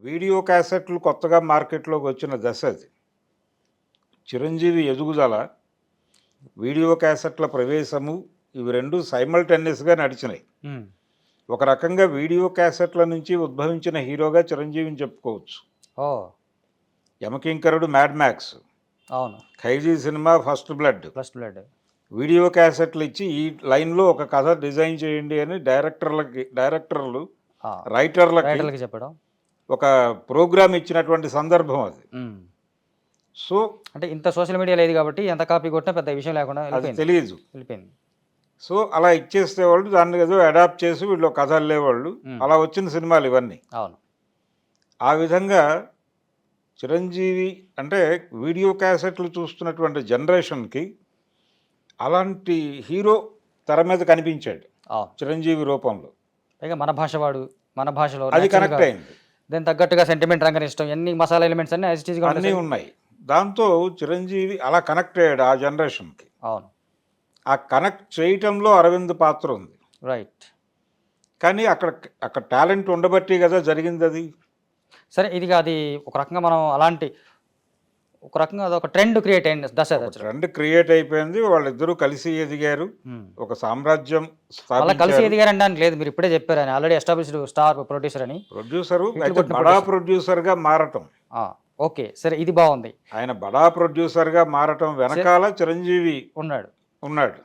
Video క్యాసెట్లు కొత్తగా మార్కెట్లోకి వచ్చిన దశ అది. చిరంజీవి ఎదుగుదల, వీడియో క్యాసెట్ల ప్రవేశము ఇవి రెండు సైమల్టేనియస్గా నడిచినాయి. హ్మ్. ఒక రకంగా వీడియో క్యాసెట్ల నుంచి ఉద్భవించిన హీరోగా చిరంజీవిని చెప్పుకోవచ్చు. ఓహ్! యమకింకరుడు, మ్యాడ్ మ్యాక్స్, అవును. Khaidi cinema, first blood. First blood. Video క్యాసెట్లు ఇచ్చి ఈ లైన్లో ఒక కథ డిజైన్ చేయండి అని డైరెక్టర్లు ఆ! రైటర్లకి రైటర్లకి చెప్పడం. ఒక ప్రోగ్రామ్ ఇచ్చినటువంటి సందర్భం అది. హ్మ్. సో అంటే ఇంత సోషల్ మీడియా లేదు కాబట్టి ఎంత కాపీ కొట్టినా పెద్ద విషయం లేకుండా అది వెళ్ళిపోయింది. తెలియదు. వెళ్ళిపోయింది. సో అలా ఇచ్చేస్తే వాళ్ళు దాన్ని ఏదో అడాప్ట్ చేసి వీళ్ళు కథ అల్లేవాళ్ళు. అలా వచ్చిన సినిమాలు ఇవన్నీ. అవును. ఆ విధంగా చిరంజీవి అంటే వీడియో క్యాసెట్లు చూస్తున్నటువంటి జనరేషన్కి అలాంటి హీరో తెర మీద కనిపించాడు అవును. చిరంజీవి రూపంలో. పైగా మన భాష వాడు, మన భాషలో అది naturally కనెక్ట్ గా అయింది. దానికి తగ్గట్టుగా సెంటిమెంట్ రంగని ఇష్టం ఎన్ని మసాలా ఎలిమెంట్స్ అన్ని యాజ్ ఇట్ ఈస్‌గా అన్నీ ఉన్నాయి. దాంతో చిరంజీవి అలా కనెక్ట్ అయ్యాడు ఆ జనరేషన్కి. అవును. ఆ కనెక్ట్ చేయటంలో అరవింద్ పాత్ర ఉంది. రైట్. కానీ అక్కడ టాలెంట్ ఉండబట్టి కదా జరిగింది అది. సరే అది ఒక రకంగా మనం ఒక రకంగా అదొక ట్రెండ్ క్రియేట్ అయింది దశ అది. ట్రెండ్ క్రియేట్ అయిపోయింది. వాళ్ళిద్దరూ కలిసి ఎదిగారు. ఒక సామ్రాజ్యం అలా కలిసి స్థాపించారు. ఎదిగారనడానికి లేదు, మీరు ఇప్పుడే చెప్పారు ఆయన ఆల్రెడీ ఎస్టాబ్లిష్డ్ స్టార్ ప్రొడ్యూసర్ అని. ప్రొడ్యూసరు హిట్లు అయితే కొట్టిన బడా ప్రొడ్యూసర్. ప్రొడ్యూసర్గా మారటం. ఓకే, సరే ఇది బాగుంది. ఆయన బడా ప్రొడ్యూసర్గా మారటం వెనకాల చిరంజీవి ఉన్నాడు. ఉన్నాడు.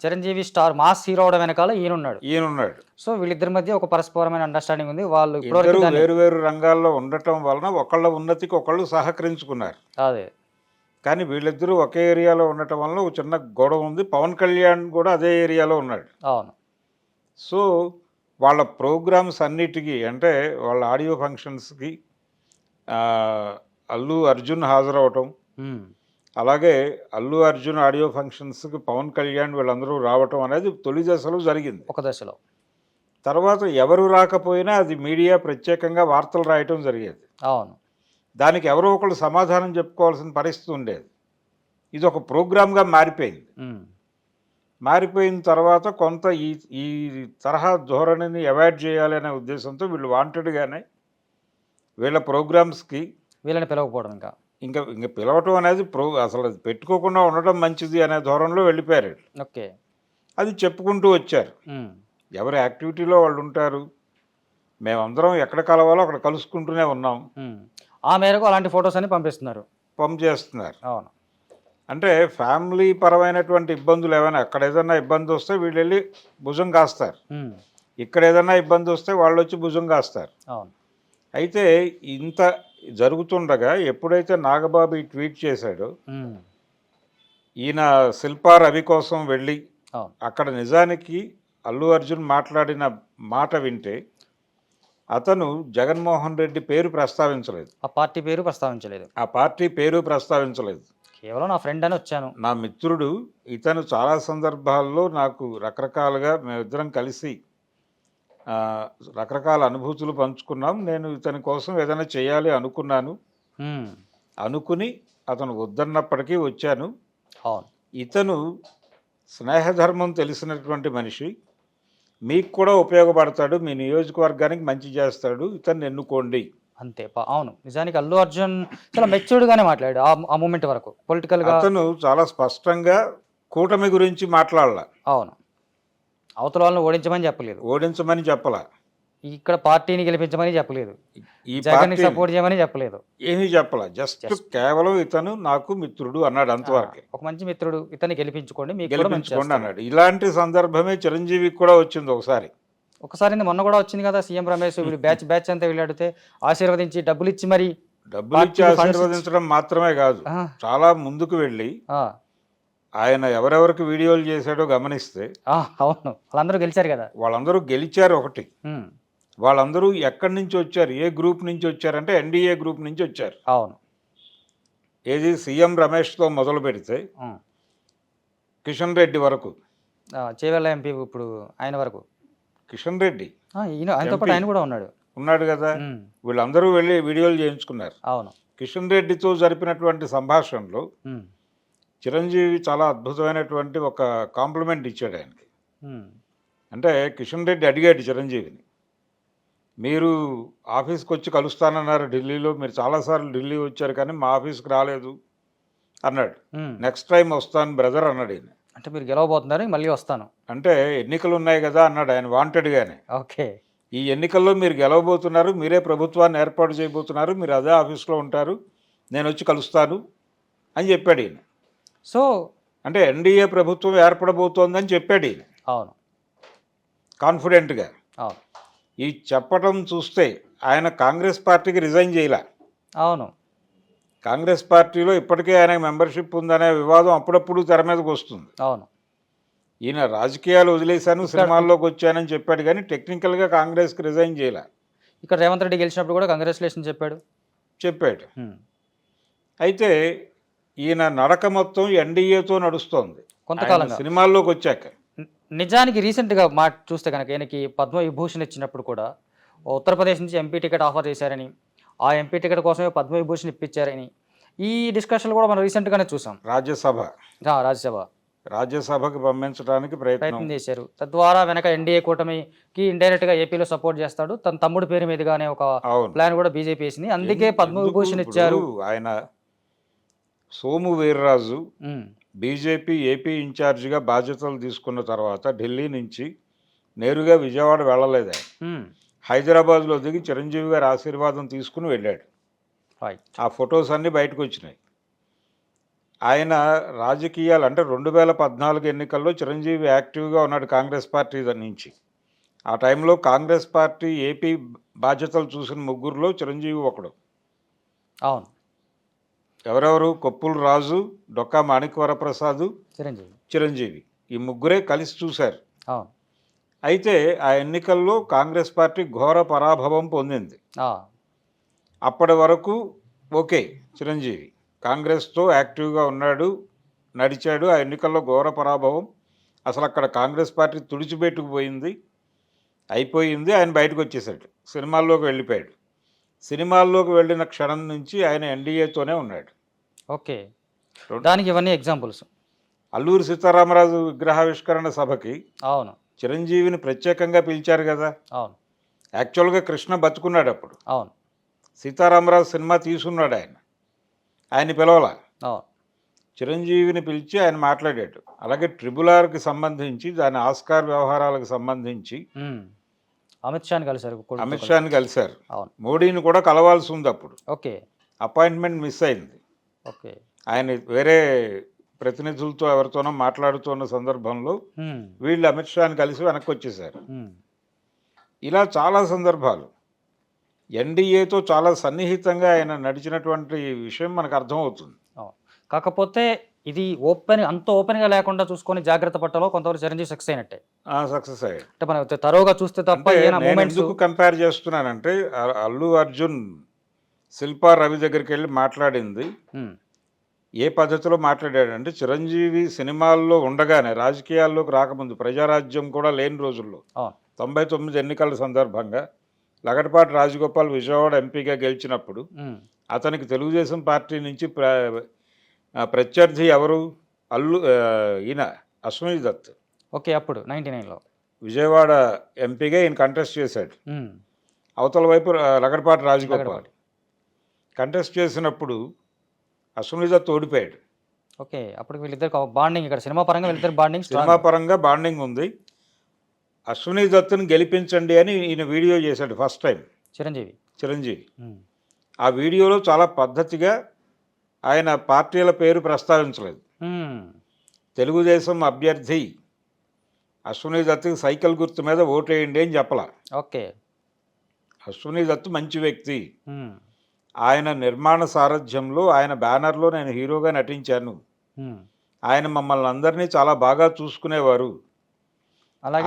స్టార్ మాస్ హీరో అవడం వెనకాల ఈయనున్నాడు. ఈయనున్నాడు. సో వీళ్ళిద్దరి మధ్య ఒక పరస్పరమైన అండర్స్టాండింగ్ ఉంది. వాళ్ళు ఇద్దరు ఇప్పటివరకు దాన్ని వేరు వేరు రంగాల్లో ఉండటం వలన ఒకళ్ళ ఉన్నతికి ఒకళ్ళు సహకరించుకున్నారు. అదే కానీ వీళ్ళిద్దరూ ఒకే ఏరియాలో ఉండటం వలన ఒక చిన్న గొడవ ఉంది. పవన్ కళ్యాణ్ కూడా అదే ఏరియాలో ఉన్నాడు. అవును. సో వాళ్ళ ప్రోగ్రామ్స్ అన్నిటికీ అంటే వాళ్ళ ఆడియో ఫంక్షన్స్కి అల్లు అర్జున్ హాజరవటం, ఉమ్. అలాగే అల్లు అర్జున్ ఆడియో ఫంక్షన్స్కి పవన్ కళ్యాణ్ వీళ్ళందరూ రావటం అనేది తొలి దశలో జరిగింది. ఒక దశలో. తర్వాత ఎవరు రాకపోయినా అది మీడియా ప్రత్యేకంగా వార్తలు రాయటం జరిగేది. అవును. దానికి ఎవరో ఒకళ్ళు సమాధానం చెప్పుకోవాల్సిన పరిస్థితి ఉండేది. ఇది ఒక ప్రోగ్రామ్గా మారిపోయింది. ఉమ్. మారిపోయిన తర్వాత కొంత ఈ తరహా ధోరణిని అవాయిడ్ చేయాలి అనే ఉద్దేశంతో వీళ్ళు వాంటెడ్గానే వీళ్ళ ప్రోగ్రామ్స్కి వీళ్ళని పిలవకపోవడం ఇంకా పిలవటం అనేది అసలు అది పెట్టుకోకుండా ఉండటం మంచిది అనే ధోరణిలో వెళ్ళిపోయారు. ఓకే. అది చెప్పుకుంటూ వచ్చారు. ఎవరి యాక్టివిటీలో వాళ్ళు ఉంటారు. మేమందరం ఎక్కడ కలవాలో అక్కడ కలుసుకుంటూనే ఉన్నాం. ఆ మేరకు అలాంటి ఫొటోస్ అని పంపేస్తున్నారు. అవును. అంటే ఫ్యామిలీ పరమైనటువంటి ఇబ్బందులు ఏమైనా అక్కడ ఏదైనా ఇబ్బంది వస్తే వీళ్ళు వెళ్ళి భుజం కాస్తారు. ఇక్కడ ఏదైనా ఇబ్బంది వస్తే వాళ్ళు వచ్చి భుజం కాస్తారు. అవును. అయితే ఇంత జరుగుతుండగా ఎప్పుడైతే నాగబాబు ఈ ట్వీట్ చేశాడో ఈయన శిల్పా రవి కోసం వెళ్ళి అక్కడ నిజానికి అల్లు అర్జున్ మాట్లాడిన మాట వింటే అతను జగన్మోహన్ రెడ్డి పేరు ప్రస్తావించలేదు. ఆ పార్టీ పేరు ప్రస్తావించలేదు. కేవలం నా ఫ్రెండ్ అని వచ్చాను, నా మిత్రుడు, ఇతను చాలా సందర్భాల్లో నాకు రకరకాలుగా మేమిద్దరం కలిసి రకరకాల అనుభూతులు పంచుకున్నాం. నేను ఇతని కోసం ఏదైనా చేయాలి అనుకుని అతను వద్దన్నప్పటికీ వచ్చాను. ఇతను స్నేహధర్మం తెలిసినటువంటి మనిషి, మీకు కూడా ఉపయోగపడతాడు, మీ నియోజకవర్గానికి మంచి చేస్తాడు, ఇతన్ని ఎన్నుకోండి అంతే. అవును, నిజానికి అల్లు అర్జున్ చాలా మెచ్యూర్డ్గానే మాట్లాడాడు ఆ మూమెంట్ వరకు. పొలిటికల్గా అతను చాలా స్పష్టంగా కూటమి గురించి మాట్లాడాల. అవును. అవతల వాళ్ళని ఓడించమని చెప్పలా. ఇక్కడ పార్టీని గెలిపించమని చెప్పలేదు. ఈ జగన్ సపోర్ట్ చేయమని చెప్పలేదు. ఏమీ చెప్పలా. జస్ట్ కేవలం ఇతను నాకు మిత్రుడు అన్నాడు అంతవరకే. ఒక మంచి మిత్రుడు, ఇతన్ని గెలిపించుకోండి అన్నాడు. ఇలాంటి సందర్భమే చిరంజీవికి కూడా వచ్చింది ఒకసారి. మొన్న కూడా వచ్చింది కదా, సీఎం రమేష్ వీళ్ళు బ్యాచ్ అంతా వీళ్ళడితే ఆశీర్వదించి డబ్బులు ఇచ్చి ఆశీర్వదించడం మాత్రమే కాదు, చాలా ముందుకు వెళ్ళి ఆయన ఎవరెవరికి వీడియోలు చేశాడో గమనిస్తే అవును, వాళ్ళందరూ గెలిచారు కదా. వాళ్ళందరూ గెలిచారు. ఒకటి, వాళ్ళందరూ ఎక్కడి నుంచి వచ్చారు, ఏ గ్రూప్ నుంచి వచ్చారంటే ఎన్డీఏ గ్రూప్ నుంచి వచ్చారు. అవును. ఏది సీఎం రమేష్తో మొదలు పెడితే కిషన్ రెడ్డి వరకు, చేవెళ్ళ ఎంపీ ఇప్పుడు ఆయన వరకు కిషన్ రెడ్డి ఆయనతో పాటు ఆయన కూడా ఉన్నాడు కదా. వీళ్ళందరూ వెళ్ళి వీడియోలు చేయించుకున్నారు. అవును. కిషన్ రెడ్డితో జరిపినటువంటి సంభాషణలో చిరంజీవి చాలా అద్భుతమైనటువంటి ఒక కాంప్లిమెంట్ ఇచ్చాడు ఆయనకి. అంటే కిషన్ రెడ్డి అడిగాడు చిరంజీవిని, మీరు ఆఫీస్కి వచ్చి కలుస్తానన్నారు ఢిల్లీలో, మీరు చాలాసార్లు ఢిల్లీ వచ్చారు కానీ మా ఆఫీస్కి రాలేదు అన్నాడు. నెక్స్ట్ టైం వస్తాను బ్రదర్ అన్నాడు ఈయన. అంటే మీరు గెలవబోతున్నారు, మళ్ళీ వస్తాను అంటే ఎన్నికలు ఉన్నాయి కదా అన్నాడు ఆయన వాంటెడ్గానే. ఓకే. ఈ ఎన్నికల్లో మీరు గెలవబోతున్నారు, మీరే ప్రభుత్వాన్ని ఏర్పాటు చేయబోతున్నారు, మీరు అదే ఆఫీస్లో ఉంటారు, నేను వచ్చి కలుస్తాను అని చెప్పాడు ఈయన. సో అంటే ఎన్డీఏ ప్రభుత్వం ఏర్పడబోతోందని చెప్పాడు ఈయన అవును కాన్ఫిడెంట్గా. అవును ఈ చెప్పటం చూస్తే ఆయన కాంగ్రెస్ పార్టీకి రిజైన్ చేయలే. అవును కాంగ్రెస్ పార్టీలో ఇప్పటికే ఆయన మెంబర్షిప్ ఉందనే వివాదం అప్పుడప్పుడు తెర మీదకి వస్తుంది. అవును. ఈయన రాజకీయాలు వదిలేశాను, సినిమాల్లోకి వచ్చానని చెప్పాడు కానీ టెక్నికల్గా కాంగ్రెస్కి రిజైన్ చేయలే. ఇక్కడ రేవంత్ రెడ్డి గెలిచినప్పుడు కూడా కంగ్రాచులేషన్ చెప్పాడు. అయితే ఈయన నడక మొత్తం ఎన్డీఏతో నడుస్తోంది కొంతకాలంగా సినిమాల్లోకి వచ్చాక. నిజానికి రీసెంట్గా మాట చూస్తే కనుక ఈయనకి పద్మవిభూషణ్ ఇచ్చినప్పుడు కూడా ఉత్తరప్రదేశ్ నుంచి ఎంపీ టికెట్ ఆఫర్ చేశారని, ఆ ఎంపీ టికెట్ కోసమే పద్మవిభూషణ్ ఇప్పించారని ఈ డిస్కషన్లు కూడా మనం రీసెంట్గానే చూసాం. రాజ్యసభకు పంపించడానికి ప్రయత్నం చేశారు. తద్వారా వెనక ఎన్డీఏ కూటమికి ఇండైరెక్ట్గా ఏపీలో సపోర్ట్ చేస్తాడు, తన తమ్ముడు పేరు మీదుగానే ఒక ప్లాన్ కూడా బీజేపీ వేసింది, అందుకే పద్మవిభూషణ్ ఇచ్చారు. ఆయన సోము వీర్రాజు బీజేపీ ఏపీ ఇన్ఛార్జిగా బాధ్యతలు తీసుకున్న తర్వాత ఢిల్లీ నుంచి నేరుగా విజయవాడ వెళ్ళలేదు. ఆయన హైదరాబాద్లో దిగి చిరంజీవి గారి ఆశీర్వాదం తీసుకుని వెళ్ళాడు. ఆ ఫొటోస్ అన్నీ బయటకు వచ్చినాయి. ఆయన రాజకీయాలు అంటే 2014 ఎన్నికల్లో చిరంజీవి యాక్టివ్గా ఉన్నాడు కాంగ్రెస్ పార్టీ నుంచి. ఆ టైంలో కాంగ్రెస్ పార్టీ ఏపీ బాధ్యతలు చూసిన ముగ్గురులో చిరంజీవి ఒకడు. అవును. ఎవరెవరు? కొప్పుల రాజు, డొక్కా మాణిక్యవరప్రసాద్, చిరంజీవి ఈ ముగ్గురే కలిసి చూశారు. అయితే ఆ ఎన్నికల్లో కాంగ్రెస్ పార్టీ ఘోర పరాభవం పొందింది. అప్పటి వరకు ఓకే, చిరంజీవి కాంగ్రెస్తో యాక్టివ్గా ఉన్నాడు, నడిచాడు. ఆ ఎన్నికల్లో ఘోర పరాభవం, అసలు అక్కడ కాంగ్రెస్ పార్టీ తుడిచిపెట్టుకుపోయింది, అయిపోయింది. ఆయన బయటకు వచ్చేసాడు, సినిమాల్లోకి వెళ్ళిపోయాడు. సినిమాల్లోకి వెళ్ళిన క్షణం నుంచి ఆయన ఎన్డీఏతోనే ఉన్నాడు. ఓకే, దానికి ఇవన్నీ ఎగ్జాంపుల్స్. అల్లూరి సీతారామరాజు విగ్రహావిష్కరణ సభకి అవును చిరంజీవిని ప్రత్యేకంగా పిలిచారు కదా. అవును. యాక్చువల్గా కృష్ణ బతుకున్నాడు అప్పుడు. అవును. సీతారామరాజు సినిమా తీసున్నాడు ఆయన పిలవాల. అవును. చిరంజీవిని పిలిచి ఆయన మాట్లాడాడు. అలాగే ట్రిబుల్ ఆర్కి సంబంధించి, దాని ఆస్కార్ వ్యవహారాలకు సంబంధించి అమిత్ షాని కలిశారు. మోడీని కూడా కలవాల్సి ఉంది అప్పుడు. ఓకే. అపాయింట్మెంట్ మిస్ అయింది. ఓకే. ఆయన వేరే ప్రతినిధులతో ఎవరితోనో మాట్లాడుతున్న సందర్భంలో వీళ్ళు అమిత్ షాని కలిసి వెనక్కి వచ్చేసారు. ఇలా చాలా సందర్భాలు ఎన్డీఏతో చాలా సన్నిహితంగా ఆయన నడిచినటువంటి విషయం మనకు అర్థమవుతుంది. కాకపోతే ఇది అంత ఓపెన్గా లేకుండా చూసుకొని జాగ్రత్త పట్టలో కొంతవరకు చిరంజీవి సక్సెస్ అయినట్టే. సక్సెస్ అయ్యాడు అంటే మనం తరోగా చూస్తే తప్ప. ఎందుకు కంపేర్ చేస్తున్నానంటే అల్లు అర్జున్ శిల్పా రవి దగ్గరికి వెళ్ళి మాట్లాడింది ఏ పద్ధతిలో మాట్లాడాడంటే, చిరంజీవి సినిమాల్లో ఉండగానే, రాజకీయాల్లోకి రాకముందు, ప్రజారాజ్యం కూడా లేని రోజుల్లో 99 ఎన్నికల సందర్భంగా లగడపాటి రాజగోపాల్ విజయవాడ ఎంపీగా గెలిచినప్పుడు అతనికి తెలుగుదేశం పార్టీ నుంచి ప్రత్యర్థి ఎవరు? ఈయన అశ్వనీ దత్. ఓకే. అప్పుడు 99లో విజయవాడ ఎంపీగా ఈయన కంటెస్ట్ చేశాడు. అవతల వైపు లగడపాటి రాజగోపాల్ కంటెస్ట్ చేసినప్పుడు అశ్వనీ దత్ ఓడిపోయాడు. ఓకే. అప్పుడు వీళ్ళిద్దరు బాండింగ్, ఇక్కడ సినిమా పరంగా వీళ్ళిద్దరు బాండింగ్, సినిమా పరంగా బాండింగ్ ఉంది. అశ్వనీ దత్తుని గెలిపించండి అని ఈయన వీడియో చేశాడు ఫస్ట్ టైం చిరంజీవి. ఆ వీడియోలో చాలా పద్ధతిగా ఆయన పార్టీల పేరు ప్రస్తావించలేదు. తెలుగుదేశం అభ్యర్థి అశ్వనీ దత్తుకి సైకిల్ గుర్తు మీద ఓటేయండి అని చెప్పలా. ఓకే. అశ్వనీ దత్తు మంచి వ్యక్తి, ఆయన నిర్మాణ సారథ్యంలో, ఆయన బ్యానర్లో నేను హీరోగా నటించాను, ఆయన మమ్మల్ని అందరినీ చాలా బాగా చూసుకునేవారు,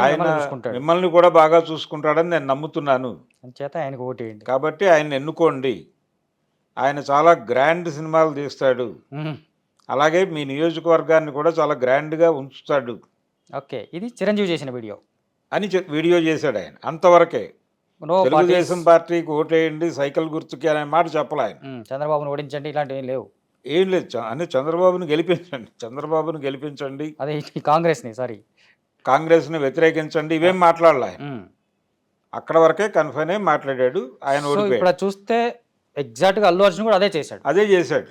ఆయన మిమ్మల్ని కూడా బాగా చూసుకుంటాడని నేను నమ్ముతున్నాను, కాబట్టి ఆయన ఎన్నుకోండి, ఆయన చాలా గ్రాండ్ సినిమాలు తీస్తాడు, అలాగే మీ నియోజకవర్గాన్ని కూడా చాలా గ్రాండ్గా ఉంచుతాడు. ఓకే. ఇది చిరంజీవి చేసిన వీడియో అని వీడియో చేశాడు ఆయన. అంతవరకే. తెలుగుదేశం పార్టీకి ఓటేయండి సైకిల్ గుర్తుకి అనే మాట చెప్పలే ఆయన. చంద్రబాబును ఓడించండి ఇలాంటివి ఏం లేదు. అంటే చంద్రబాబును గెలిపించండి, అదే కాంగ్రెస్ని వ్యతిరేకించండి, ఇవేం మాట్లాడలే ఆయన. అక్కడ వరకే కన్ఫైన్ అయి మాట్లాడాడు, ఆయన సో ఓడిపోయాడు. ఇప్పుడు అది చూస్తే ఎగ్జాక్ట్గా అల్లు అర్జున్ కూడా అదే చేశాడు. అదే చేశాడు.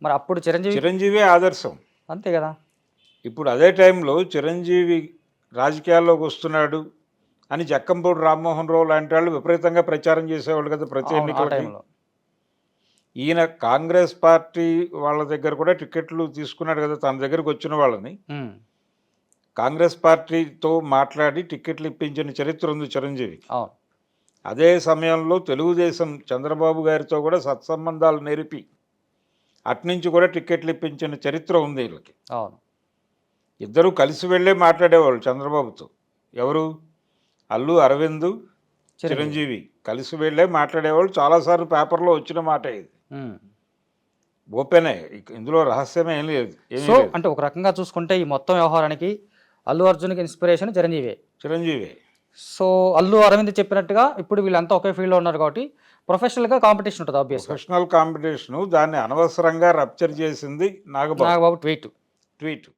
మరి అప్పుడు చిరంజీవి ఆదర్శం. అంతే కదా. ఇప్పుడు అదే టైంలో చిరంజీవి రాజకీయాల్లోకి వస్తున్నాడు అని జక్కంపూడి రామ్మోహన్ రావు లాంటి వాళ్ళు విపరీతంగా ప్రచారం చేసేవాళ్ళు కదా ప్రతి ఆ ఎన్నికలకి. టైంలో ఈయన కాంగ్రెస్ పార్టీ వాళ్ళ దగ్గర కూడా టికెట్లు తీసుకున్నాడు కదా, తన దగ్గరకు వచ్చిన వాళ్ళని కాంగ్రెస్ పార్టీతో మాట్లాడి టికెట్లు ఇప్పించిన చరిత్ర ఉంది చిరంజీవి. అవును. అదే సమయంలో తెలుగుదేశం చంద్రబాబు గారితో కూడా సత్సంబంధాలు నేర్పి అట్నుంచి కూడా టికెట్లు ఇప్పించిన చరిత్ర ఉంది వీళ్ళకి. అవును. ఇద్దరు కలిసి వెళ్ళే మాట్లాడేవాళ్ళు చంద్రబాబుతో. ఎవరు? అల్లు అరవింద్, చిరంజీవి కలిసి వెళ్ళే మాట్లాడేవాళ్ళు. చాలాసార్లు పేపర్లో వచ్చిన మాట ఇది. ఓపెనే, ఇందులో రహస్యమే ఏం లేదు. సో అంటే ఒక రకంగా చూసుకుంటే ఈ మొత్తం వ్యవహారానికి అల్లు అర్జున్కి ఇన్స్పిరేషన్ చిరంజీవి. సో అల్లు అరవింద్ చెప్పినట్టుగా ఇప్పుడు వీళ్ళంతా ఒకే ఫీల్డ్లో ఉన్నారు కాబట్టి ప్రొఫెషనల్గా కాంపిటీషన్ ఉంటుంది. ఆబ్వియస్గా ప్రొఫెషనల్ కాంపిటీషను. దాన్ని అనవసరంగా రప్చర్ చేసింది నాగబాబు ట్వీట్.